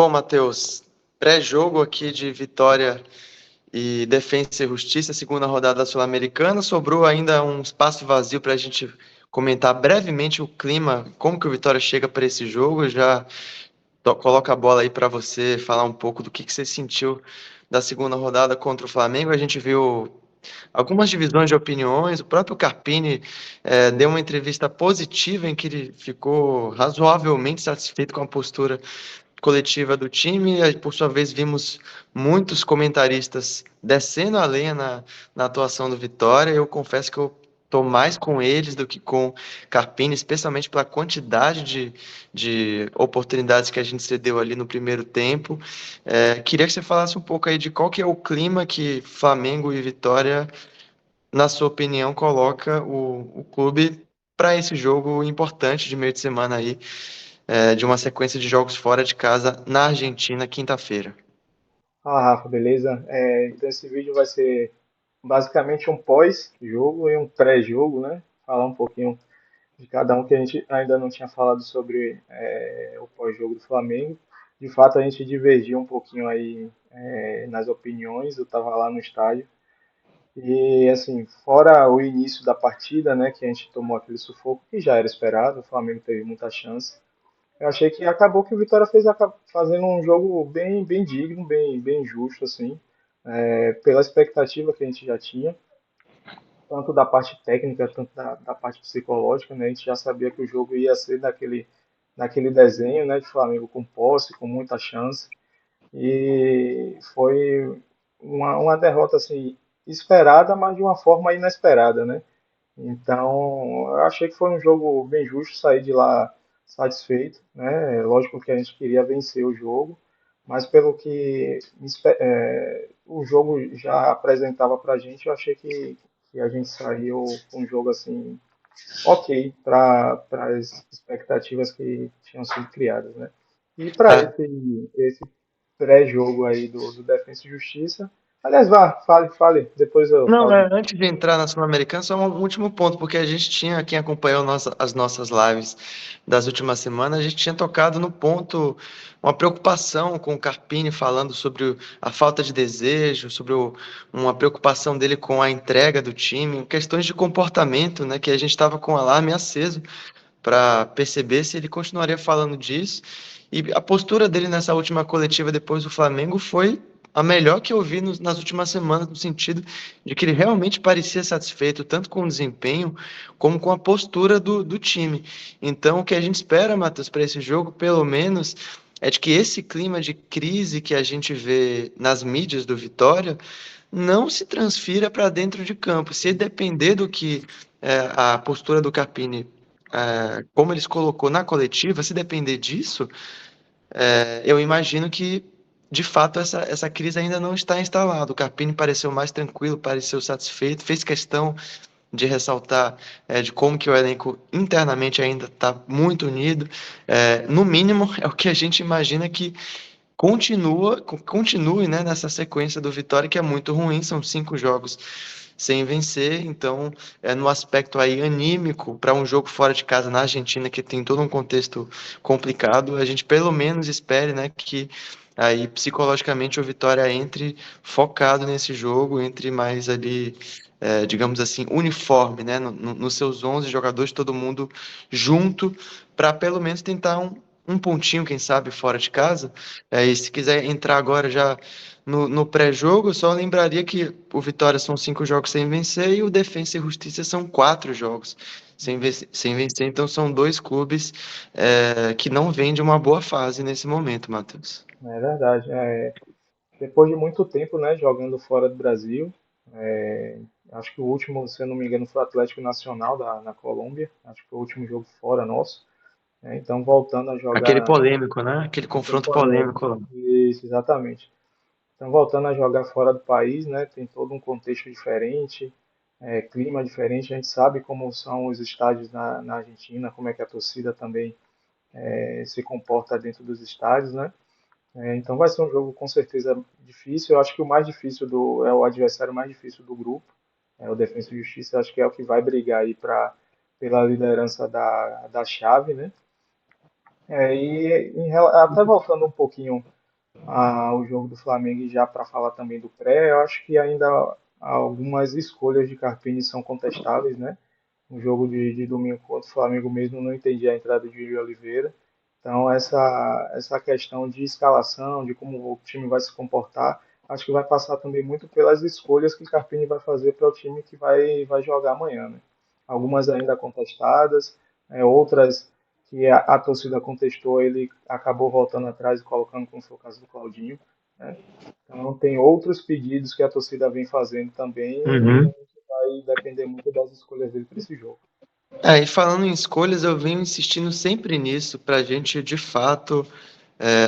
Bom, Matheus, pré-jogo aqui de Vitória e Defensa e Justiça, segunda rodada da Sul-Americana. Sobrou ainda um espaço vazio para a gente comentar brevemente o clima, como que o Vitória chega para esse jogo. Já coloca a bola aí para você falar um pouco do que você sentiu da segunda rodada contra o Flamengo. A gente viu algumas divisões de opiniões. O próprio Carpini deu uma entrevista positiva em que ele ficou razoavelmente satisfeito com a postura coletiva do time. E, por sua vez, vimos muitos comentaristas descendo a lenha na atuação do Vitória. Eu confesso que eu estou mais com eles do que com Carpini, especialmente pela quantidade de oportunidades que a gente cedeu ali no primeiro tempo. Queria que você falasse um pouco aí de qual que é o clima que Flamengo e Vitória, na sua opinião, coloca o clube para esse jogo importante de meio de semana aí, de uma sequência de jogos fora de casa na Argentina, quinta-feira. Fala, Rafa, beleza? Então esse vídeo vai ser basicamente um pós-jogo e um pré-jogo, né? Falar um pouquinho de cada um que a gente ainda não tinha falado sobre o pós-jogo do Flamengo. De fato, a gente divergiu um pouquinho aí nas opiniões. Eu estava lá no estádio e assim, fora o início da partida, né? Que a gente tomou aquele sufoco que já era esperado. O Flamengo teve muita chance. Eu achei que acabou que o Vitória fez fazendo um jogo bem digno, bem justo, assim, pela expectativa que a gente já tinha, tanto da parte técnica, tanto da parte psicológica, né? A gente já sabia que o jogo ia ser daquele desenho, né? De Flamengo com posse, com muita chance, e foi uma derrota, assim, esperada, mas de uma forma inesperada, né? Então, eu achei que foi um jogo bem justo, sair de lá satisfeito, né? Lógico que a gente queria vencer o jogo, mas pelo que o jogo já apresentava para a gente, eu achei que a gente saiu com um jogo assim ok para as expectativas que tinham sido criadas, né? E para Ah, esse pré-jogo aí do Defensa e Justiça, aliás, fale, depois eu não, falo. antes de entrar na Sul-Americana, só um último ponto, porque a gente tinha, quem acompanhou as nossas lives das últimas semanas, a gente tinha tocado no ponto, uma preocupação com o Carpini falando sobre a falta de desejo, sobre uma preocupação dele com a entrega do time, questões de comportamento, né, que a gente estava com o alarme aceso para perceber se ele continuaria falando disso. E a postura dele nessa última coletiva depois do Flamengo foi a melhor que eu vi nas últimas semanas, no sentido de que ele realmente parecia satisfeito tanto com o desempenho como com a postura do time. Então, o que a gente espera, Matheus, para esse jogo, pelo menos, é de que esse clima de crise que a gente vê nas mídias do Vitória não se transfira para dentro de campo. Se depender do que a postura do Carpini, como eles colocou na coletiva, se depender disso, eu imagino que, de fato, essa crise ainda não está instalada. O Carpini pareceu mais tranquilo, pareceu satisfeito, fez questão de ressaltar de como que o elenco internamente ainda está muito unido. No mínimo, é o que a gente imagina que continue, né, nessa sequência do Vitória, que é muito ruim, são 5 jogos sem vencer, então, no aspecto aí anímico, para um jogo fora de casa na Argentina, que tem todo um contexto complicado, a gente pelo menos espere, né, que aí psicologicamente o Vitória entre focado nesse jogo, entre mais ali, digamos assim, uniforme, né, nos seus 11 jogadores, todo mundo junto, para pelo menos tentar um pontinho, quem sabe, fora de casa. E se quiser entrar agora já no pré-jogo, eu só lembraria que o Vitória são 5 jogos sem vencer e o Defensa e Justiça são 4 jogos sem vencer. Então são dois clubes que não vêm de uma boa fase nesse momento, Matheus. É verdade. Depois de muito tempo, né, jogando fora do Brasil, acho que o último, se eu não me engano, foi o Atlético Nacional na Colômbia. Acho que foi o último jogo fora nosso. Né? Então, voltando a Aquele jogar polêmico, né? Aquele aquele confronto polêmico. polêmico lá. Isso, exatamente. Então, voltando a jogar fora do país, né, tem todo um contexto diferente, clima diferente. A gente sabe como são os estádios na Argentina, como é que a torcida também se comporta dentro dos estádios, né? Então vai ser um jogo com certeza difícil. Eu acho que o mais difícil é o adversário mais difícil do grupo, é o Defensa e Justiça. Eu acho que é o que vai brigar aí pela liderança da chave, né? Até voltando um pouquinho ao jogo do Flamengo e já para falar também do pré, eu acho que ainda algumas escolhas de Carpini são contestáveis, né? No jogo de domingo contra o Flamengo mesmo, não entendi a entrada de Yuri Oliveira. Então, essa questão de escalação, de como o time vai se comportar, acho que vai passar também muito pelas escolhas que Carpini vai fazer para o time que vai jogar amanhã, né? Algumas ainda contestadas, outras que a torcida contestou, ele acabou voltando atrás e colocando, como foi o caso do Claudinho, né? Então, tem outros pedidos que a torcida vem fazendo também e a Uhum. gente vai depender muito das escolhas dele para esse jogo. E falando em escolhas, eu venho insistindo sempre nisso, para a gente de fato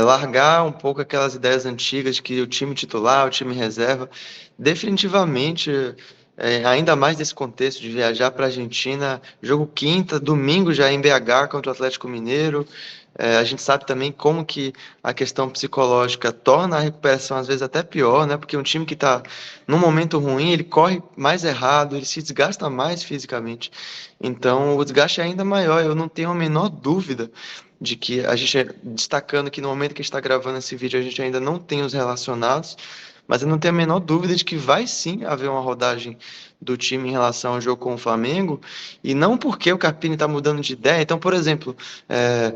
largar um pouco aquelas ideias antigas de que o time titular, o time reserva, definitivamente, ainda mais nesse contexto de viajar para a Argentina, jogo quinta, domingo já em BH contra o Atlético Mineiro. A gente sabe também como que a questão psicológica torna a recuperação às vezes até pior, né? Porque um time que está num momento ruim, ele corre mais errado, ele se desgasta mais fisicamente. Então, o desgaste é ainda maior. Eu não tenho a menor dúvida de que a gente, destacando que no momento que a gente está gravando esse vídeo, a gente ainda não tem os relacionados, mas eu não tenho a menor dúvida de que vai sim haver uma rodagem do time em relação ao jogo com o Flamengo, e não porque o Carpini está mudando de ideia. Então, por exemplo, é,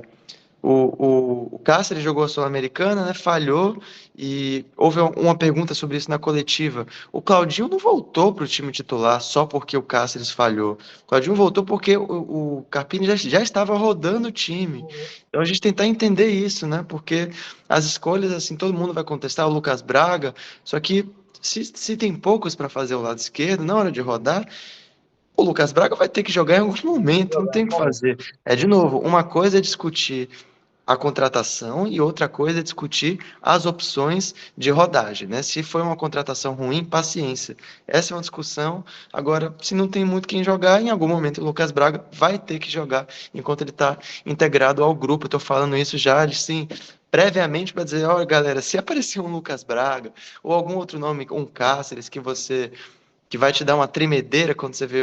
o Cáceres jogou a Sul-Americana, né? Falhou e houve uma pergunta sobre isso na coletiva. O Claudinho não voltou para o time titular só porque o Cáceres falhou. O Claudinho voltou porque o Carpini já estava rodando o time. Uhum. Então a gente tentar entender isso, né? Porque as escolhas, assim, todo mundo vai contestar o Lucas Braga, só que se tem poucos para fazer o lado esquerdo, na hora de rodar, o Lucas Braga vai ter que jogar em algum momento, não Jogar em tem o algum que momento. fazer. É, de novo, uma coisa é discutir a contratação e outra coisa é discutir as opções de rodagem, né? Se foi uma contratação ruim, paciência. Essa é uma discussão. Agora, se não tem muito quem jogar, em algum momento o Lucas Braga vai ter que jogar enquanto ele está integrado ao grupo. Eu estou falando isso já, sim, previamente para dizer, olha, galera, se aparecer um Lucas Braga ou algum outro nome, um Cáceres, que vai te dar uma tremedeira quando você vê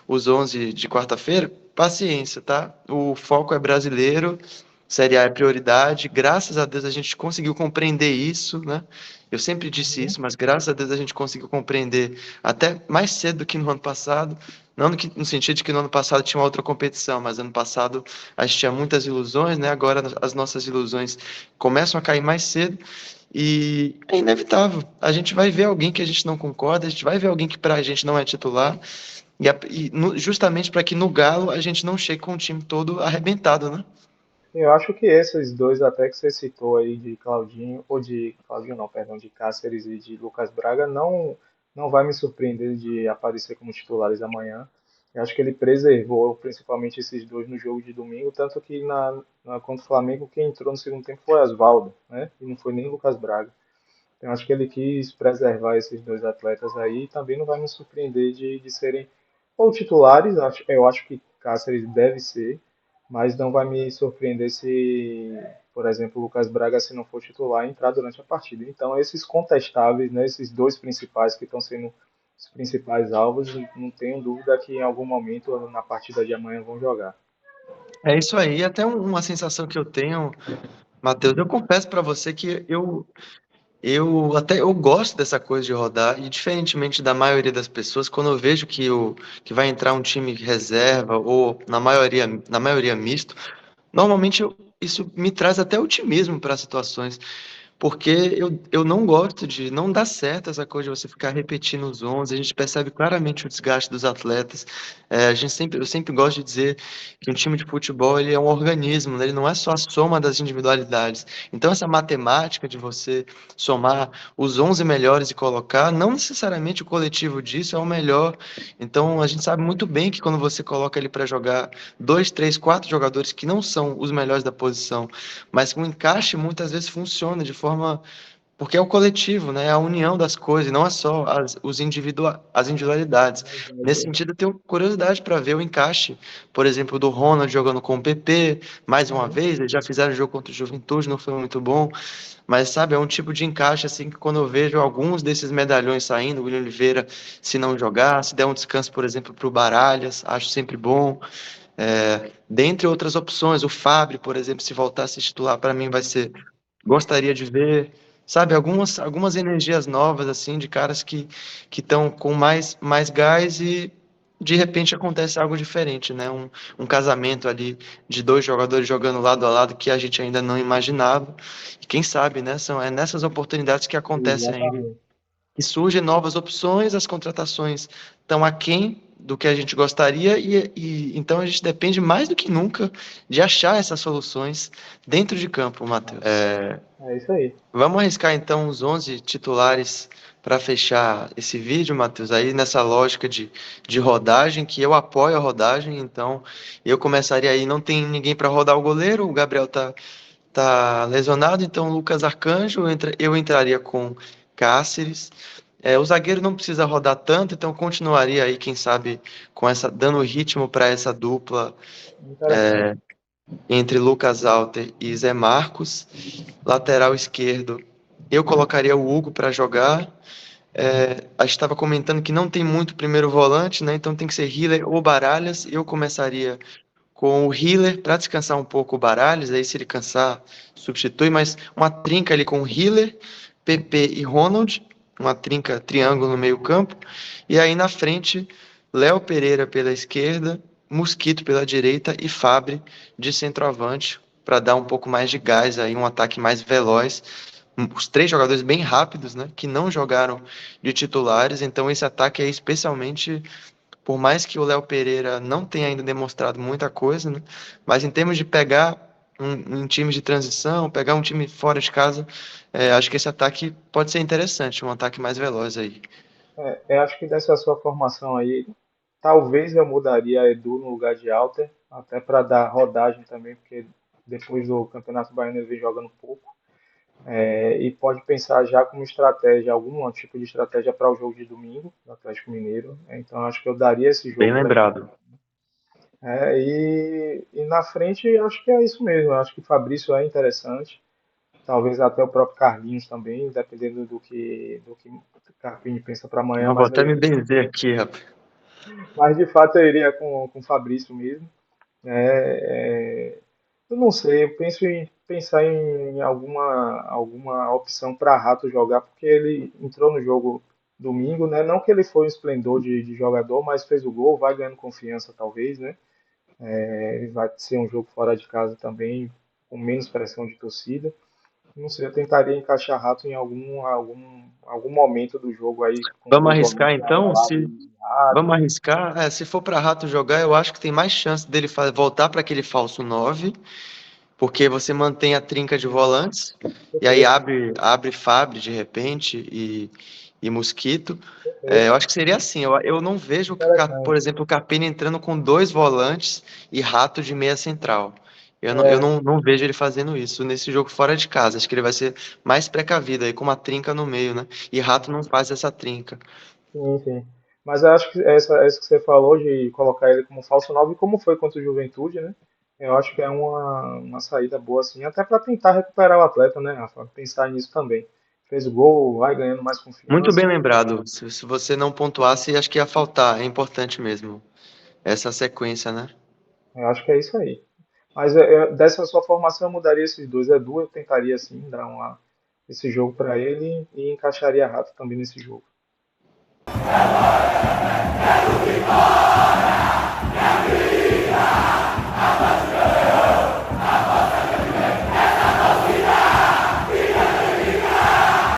os 11 de quarta-feira, paciência, tá? O foco é brasileiro, Série A é prioridade. Graças a Deus a gente conseguiu compreender isso, né? Eu sempre disse Uhum. isso, mas graças a Deus a gente conseguiu compreender até mais cedo do que no ano passado. Não no sentido de que no ano passado tinha uma outra competição, mas ano passado a gente tinha muitas ilusões, né? Agora as nossas ilusões começam a cair mais cedo. E é inevitável. A gente vai ver alguém que a gente não concorda, a gente vai ver alguém que pra gente não é titular, justamente para que no Galo a gente não chegue com o time todo arrebentado, né? Eu acho que esses dois até que você citou aí de Claudinho, ou de Claudinho não, perdão, de Cáceres e de Lucas Braga, não vai me surpreender de aparecer como titulares amanhã. Eu acho que ele preservou principalmente esses dois no jogo de domingo, tanto que contra o Flamengo quem entrou no segundo tempo foi Osvaldo, né? E não foi nem Lucas Braga. Então, eu acho que ele quis preservar esses dois atletas aí e também não vai me surpreender de serem ou titulares, eu acho que Cáceres deve ser, mas não vai me surpreender se, por exemplo, o Lucas Braga, se não for titular, entrar durante a partida. Então, esses contestáveis, né, esses dois principais que estão sendo os principais alvos, não tenho dúvida que em algum momento na partida de amanhã vão jogar. É isso aí, até uma sensação que eu tenho, Matheus, eu confesso para você que eu gosto dessa coisa de rodar, e diferentemente da maioria das pessoas, quando eu vejo que vai entrar um time reserva, ou na maioria misto, normalmente isso me traz até otimismo para as situações. Porque eu não gosto de, não dá certo essa coisa de você ficar repetindo os 11, a gente percebe claramente o desgaste dos atletas. Eu sempre gosto de dizer que um time de futebol ele é um organismo, né? Ele não é só a soma das individualidades. Então essa matemática de você somar os 11 melhores e colocar, não necessariamente o coletivo disso é o melhor. Então a gente sabe muito bem que quando você coloca ele para jogar dois, três, quatro jogadores que não são os melhores da posição, mas o encaixe muitas vezes funciona de forma. Porque é o coletivo, né? É a união das coisas, não é só as individualidades. Nesse sentido, eu tenho curiosidade para ver o encaixe, por exemplo, do Ronald jogando com o PP, mais uma Uhum. vez, eles já fizeram o jogo contra o Juventude, não foi muito bom, mas sabe, é um tipo de encaixe assim que quando eu vejo alguns desses medalhões saindo, o William Oliveira, se não jogar, se der um descanso, por exemplo, para o Baralhas, acho sempre bom. Dentre outras opções, o Fábio, por exemplo, se voltasse a titular, para mim vai ser. Gostaria de ver, sabe, algumas energias novas, assim, de caras que estão com mais gás e de repente acontece algo diferente, né? Um casamento ali de dois jogadores jogando lado a lado que a gente ainda não imaginava. E quem sabe, né? É nessas oportunidades que acontecem aí Exatamente. que surgem novas opções, as contratações estão aquém do que a gente gostaria e então a gente depende mais do que nunca de achar essas soluções dentro de campo, Matheus. É isso aí. Vamos arriscar então os 11 titulares para fechar esse vídeo, Matheus, aí nessa lógica de rodagem, que eu apoio a rodagem, então eu começaria aí, não tem ninguém para rodar o goleiro, o Gabriel tá lesionado, então Lucas Arcanjo, eu entraria com Cáceres. O zagueiro não precisa rodar tanto, então continuaria aí, quem sabe, com essa dando ritmo para essa dupla Interessante. entre Lucas Alter e Zé Marcos. Lateral esquerdo, eu colocaria o Hugo para jogar. A gente estava comentando que não tem muito primeiro volante, né? Então tem que ser Hiller ou Baralhas. Eu começaria com o Hiller para descansar um pouco o Baralhas, aí se ele cansar, substitui, mas uma trinca ali com o Hiller, PP e Ronald, uma trinca triângulo no meio-campo, e aí na frente, Léo Pereira pela esquerda, Mosquito pela direita e Fabre de centroavante, para dar um pouco mais de gás aí, um ataque mais veloz. Os três jogadores bem rápidos, né, que não jogaram de titulares, então esse ataque é especialmente por mais que o Léo Pereira não tenha ainda demonstrado muita coisa, né? Mas em termos de pegar um time de transição, pegar um time fora de casa, acho que esse ataque pode ser interessante, um ataque mais veloz aí. Eu acho que dessa sua formação aí, talvez eu mudaria Edu no lugar de Alter, até para dar rodagem também, porque depois do Campeonato Baiano ele vem jogando pouco. E pode pensar já como estratégia, algum tipo de estratégia para o jogo de domingo, do Atlético Mineiro. Então acho que eu daria esse Bem jogo para ele. lembrado. E na frente eu acho que é isso mesmo. Eu acho que Fabrício é interessante. Talvez até o próprio Carlinhos também, dependendo do que o Carpini pensa para amanhã, Eu vou até me benzer aqui, rapaz. mas de fato eu iria com o Fabrício mesmo. Eu não sei, eu penso em pensar em alguma opção para Rato jogar, porque ele entrou no jogo domingo, né? Não que ele foi um esplendor de jogador, mas fez o gol, vai ganhando confiança talvez, né? Ele vai ser um jogo fora de casa também, com menos pressão de torcida. Não sei, eu tentaria encaixar Rato em algum momento do jogo aí, com Vamos dois arriscar volantes lado a então? lado Se de Vamos Rato. arriscar. Se for para Rato jogar, eu acho que tem mais chance dele voltar para aquele falso 9, porque você mantém a trinca de volantes e aí Perfeito, abre Fábio de repente e Mosquito. Eu perfeito. acho que seria assim. Eu não vejo, por Interessante. exemplo, o Carpini entrando com dois volantes e Rato de meia central. Eu É, não vejo ele fazendo isso nesse jogo fora de casa. Acho que ele vai ser mais precavido aí, com uma trinca no meio, né? E Rato não faz essa trinca. sim, sim. Mas eu acho que essa que você falou de colocar ele como falso 9, como foi contra o Juventude, né? Eu acho que é uma saída boa, assim, até para tentar recuperar o atleta, né, Rafa? Pensar nisso também. Fez o gol, vai ganhando mais Muito bem confiança. lembrado. Se você não pontuasse, acho que ia faltar. É importante mesmo essa sequência, né? Eu acho que é isso aí. Mas dessa sua formação eu mudaria esses dois. Edu, eu tentaria, assim, dar esse jogo para ele e encaixaria Rato também nesse jogo.